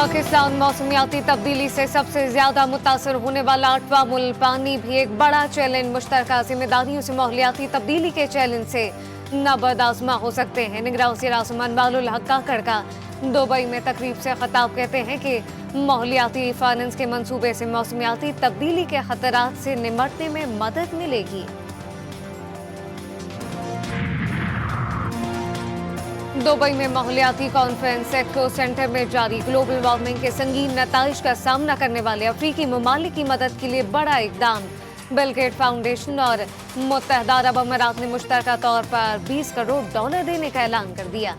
पाकिस्तान मौसमियाती तब्दीली से सबसे ज्यादा मुतासर होने वाला 8वां मुल्क पानी भी एक बड़ा चैलेंज। मुश्तरका जिम्मेदारियों से माहौलियाती तब्दीली के चैलेंज से नाबदाजमा हो सकते हैं। निगरां वज़ीर आज़म अनवारुल हक काकड़ का दुबई में तकरीब से खिताब कहते हैं कि माहौलियाती फाइनेंस के मंसूबे से मौसमियाती तब्दीली के खतरात से निमटने में मदद मिलेगी। दुबई में माहौलियाती कॉन्फ्रेंस एक्को सेंटर में जारी ग्लोबल वार्मिंग के संगीन नताइज का सामना करने वाले अफ्रीकी ममालिक की मदद के लिए बड़ा इकदाम। बिल गेट फाउंडेशन और मुत्तहदा अरब अमीरात ने मुश्तरका तौर पर $20 करोड़ देने का ऐलान कर दिया।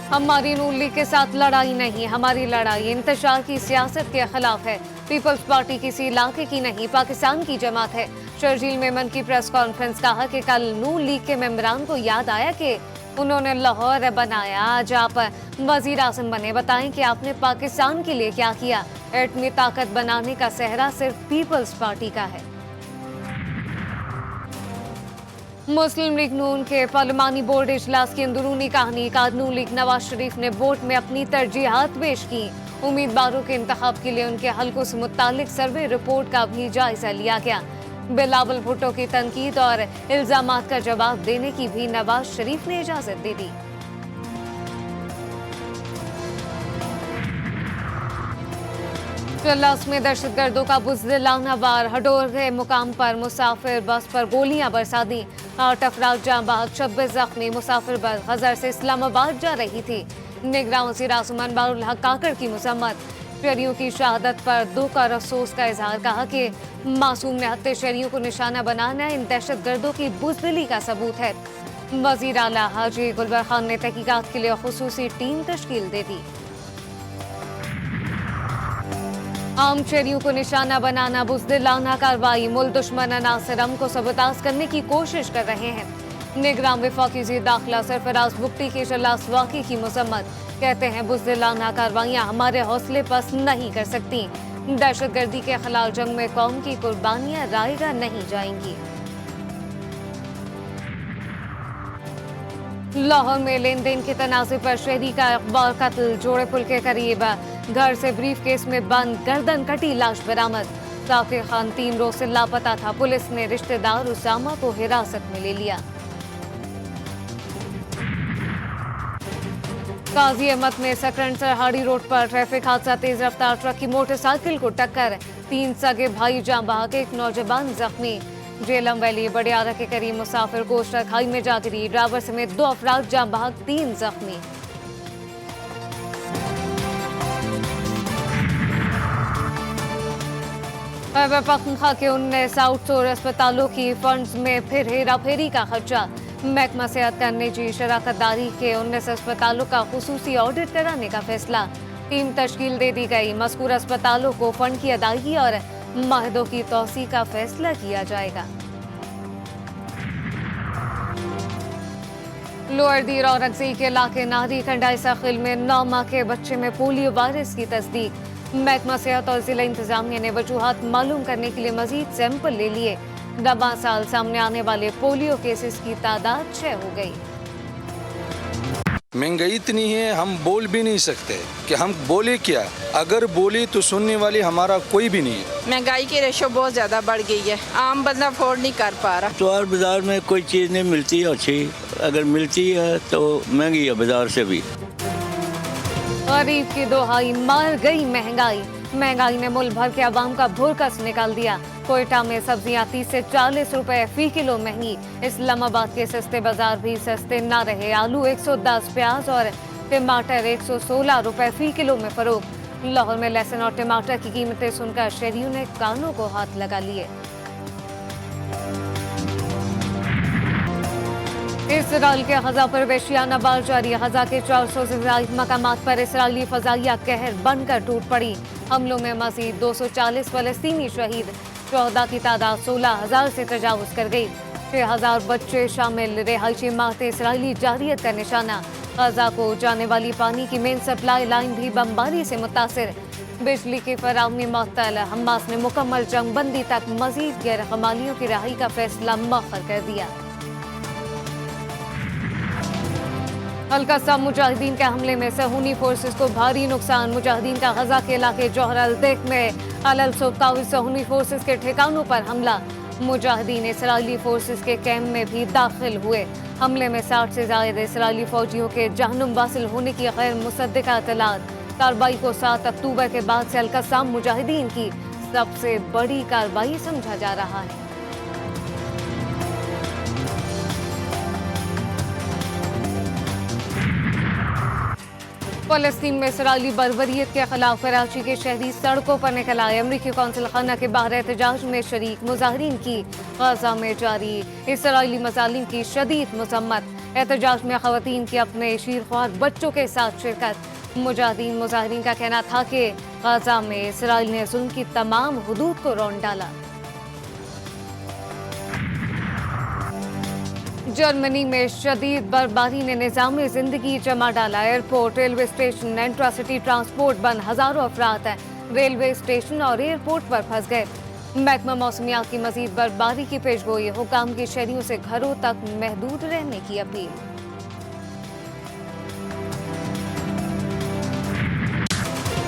हमारी नून लीग के साथ लड़ाई नहीं, हमारी लड़ाई इंतशार की सियासत के खिलाफ है। पीपल्स पार्टी किसी इलाके की नहीं, पाकिस्तान की जमात है। शर्जील मेमन की प्रेस कॉन्फ्रेंस कहा कि कल नून लीग के मेंबरान को याद आया कि उन्होंने लाहौर बनाया, आज आप वजीर आज़म बने, बताएं कि आपने पाकिस्तान के लिए क्या किया। एटमी ताकत बनाने का सेहरा सिर्फ पीपल्स पार्टी का है। मुस्लिम लीग नून के पार्लिमानी बोर्ड इजलास की अंदरूनी कहानी। नून लीग नवाज शरीफ ने वोट में अपनी तरजीहात पेश की। उम्मीदवारों के इंतखाब के लिए उनके हलकों से मुतालिक सर्वे रिपोर्ट का भी जायजा लिया गया। बिलावल भुट्टो की तनकीद और इल्जामात का जवाब देने की भी नवाज शरीफ ने इजाजत दे दी। चल्लास में दहशतगर्दों का बुज़दिलाना वार। हडोर के मुकाम पर मुसाफिर बस पर गोलियां बरसा दी। 8 अफराद जाँ बहक, 26 जख्मी। मुसाफिर बस खजर से इस्लामाबाद जा रही थी। निगरां वज़ीर आज़म अनवारुल हक काकड़ की मजम्मत। शहरियों की शहादत पर दुख और अफसोस का इजहार। कहा कि मासूम निहत्ते शहरियों को निशाना बनाना इन दहशतगर्दों की बुज़दिली का सबूत है। वज़ीर आला हाजी गुलबर खान ने तहकीकात के लिए खुसूसी टीम तश्कील दे दी। आम शहरियों को निशाना बनाना बुज़दिलाना कार्रवाई। मुल्क दुश्मन अनासर अमन को सबताज करने की कोशिश कर रहे हैं। निगरान वफाकी वज़ीर दाखिला सरफराज बुगटी की चल्लास वाक़ई की मजम्मत। कहते हैं बुज़दिलाना कार्रवाइयाँ हमारे हौसले पस्त नहीं कर सकती। दहशतगर्दी के खिलाफ जंग में कौम की कुर्बानियाँ रायगा नहीं जाएंगी। लाहौर में लेन देन के तनाज़े पर शहरी का अखबार कत्ल। जोड़े पुल के करीब घर से ब्रीफ केस में बंद गर्दन कटी लाश बरामद। साकिर खान 3 रोज से लापता था। पुलिस ने रिश्तेदार उसामा को हिरासत में ले लिया। काजी अहमद में सकरन सरहाड़ी रोड पर ट्रैफिक हादसा। तेज रफ्तार ट्रक की मोटरसाइकिल को टक्कर। 3 सगे भाई जाँ बहक, 1 नौजवान जख्मी। जेलम वैली बड़ियारा के करीब मुसाफिर कोस्टर खाई में जा गिरी। ड्राइवर समेत 2 अफराद जाँ बहक, 3 जख्मी। खैबर पख्तूनख्वा के 19 आउटसोर्स अस्पतालों की फंड्स में फिर हेरा फेरी का खर्चा। महकमा सेहत का निजी शराकतदारी के 19 अस्पतालों का खुसूसी ऑडिट कराने का फैसला। टीम तश्कील दे दी गई। मज़कूर अस्पतालों को फंड की अदायगी और माहदों की तौसी का फैसला किया जाएगा। लोअर दीर औरंगज़ई के इलाके नाहरी खंडाई साखिल में 9 माह के बच्चे में पोलियो वायरस की तस्दीक। महकमा सेहत और जिला इंतजामिया ने वजूहात मालूम करने के लिए मजीद सैंपल ले लिए। 9 साल सामने आने वाले पोलियो केसेस की तादाद 6 हो गई। महंगाई इतनी है हम बोल भी नहीं सकते कि हम बोले क्या। अगर बोले तो सुनने वाले हमारा कोई भी नहीं है। महंगाई की रेशो बहुत ज़्यादा बढ़ गई है। आम बंदा अफोर्ड नहीं कर पा रहा। तो और बाजार में कोई चीज़ नहीं मिलती है अच्छी, अगर मिलती है तो महंगी है बाजार से भी। गरीब की दोहाई, मर गई महंगाई। महंगाई ने मुल्क भर के अवाम का भुरकस निकाल दिया। कोयटा में सब्जियां 30 से 40 रुपए फी किलो महंगी। इस्लामाबाद के सस्ते बाजार भी सस्ते ना रहे। आलू 110, प्याज और टमाटर 116 रुपए फी किलो में फरोख्त। लाहौर में लहसुन और टमाटर की कीमतें सुनकर शहरियों ने कानों को हाथ लगा लिए। इसराइल के गजा पर वहशियाना वार जारी। गजा के 400 से ज्यादा मकामात पर इसराइली फजाइया कहर बनकर टूट पड़ी। हमलों में मजीद 240 फलस्तीनी शहीद। 14 की तादाद 16,000 से तजावुज कर गई। 6,000 बच्चे शामिल। रिहायशी इमारतें इसराइली जारियत का निशाना। गजा को जाने वाली पानी की मेन सप्लाई लाइन भी बमबारी से मुतासिर। बिजली की फराहमी मुअत्तल। हमास ने मुकम्मल जंगबंदी तक मजीद गैर कमालियों की रहाई का फैसला मौखर कर दिया। अलकस्सा मुजाहिदीन के हमले में सहूनी फोर्सेस को भारी नुकसान। मुजाहिदीन का गजा के इलाके जोहर अल-देख में अल-सुफ्तावी सहूनी फोर्सेस के ठिकानों पर हमला। मुजाहिदीन इसराइली फोर्सेस के कैंप में भी दाखिल हुए। हमले में 60 से ज्यादा इसराइली फौजियों के जहन्नुम वासिल होने की गैर मुसद्दिका इत्तलात। कार्रवाई को 7 अक्टूबर के बाद से अलकस्सा मुजाहिदीन की सबसे बड़ी कार्रवाई समझा जा रहा है। फलस्तीन में इसराइली बर्बरियत के खिलाफ कराची के शहरी सड़कों पर निकल आए। अमरीकी कौंसल खाना के बाहर एहतजाज में शरीक मुजाहिरीन की गजा में जारी इसराइली मजालिम की शदीद मजम्मत। एहतजाज में खवातीन की अपने शीरख्वार बच्चों के साथ शिरकत। मुजाहिरीन का कहना था कि गजा में इसराइल ने जुल्म की तमाम हुदूद को रौंद डाला। जर्मनी में शदीद बर्फबारी ने निज़ाम जिंदगी जमा डाला। Airport, railway station, intracity transport बंद। हजारों अफराद रेलवे स्टेशन और एयरपोर्ट पर फंस गए। महकमा मौसमियात की मजीद बर्फबारी की पेशगोई। हुकाम की शहरियों से घरों तक महदूद रहने की अपील।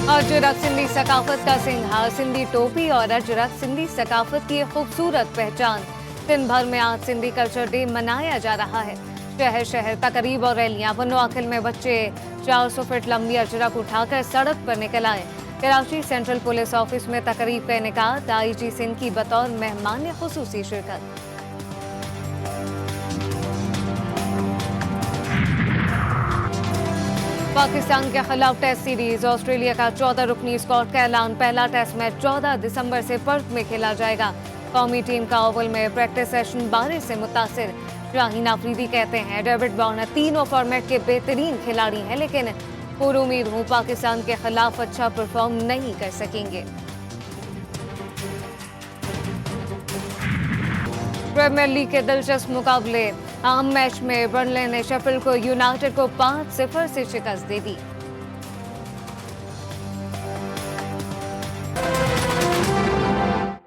अजरक सिंधी सकाफत का सिंघार, सिंधी टोपी और अजरक सिंधी सकाफत की खूबसूरत पहचान। दिन भर में आज सिंधी कल्चर डे मनाया जा रहा है। शहर शहर तकरीब और रैलियां। बनोआखिल में बच्चे 400 फीट लंबी अजरक उठाकर सड़क पर निकल आए। कराची सेंट्रल पुलिस ऑफिस में तकरीब का इनेकाद। आईजी सिंध की बतौर मेहमान खुसूसी शिरकत। पाकिस्तान के खिलाफ टेस्ट सीरीज। ऑस्ट्रेलिया का 14 रुकनी स्क्वाड का ऐलान। पहला टेस्ट मैच 14 दिसंबर से पर्थ में खेला जाएगा। कौमी टीम का ओवल में प्रैक्टिस सेशन बारिश से मुतासिर। शाहीन आफरीदी कहते हैं डेविड वार्नर तीनों फॉर्मेट के बेहतरीन खिलाड़ी हैं, लेकिन पूरी उम्मीद हूं पाकिस्तान के खिलाफ अच्छा परफॉर्म नहीं कर सकेंगे। प्रीमियर लीग के दिलचस्प मुकाबले। अहम मैच में बर्नले ने शेफील्ड को यूनाइटेड को 5-0 से शिकस्त दे दी।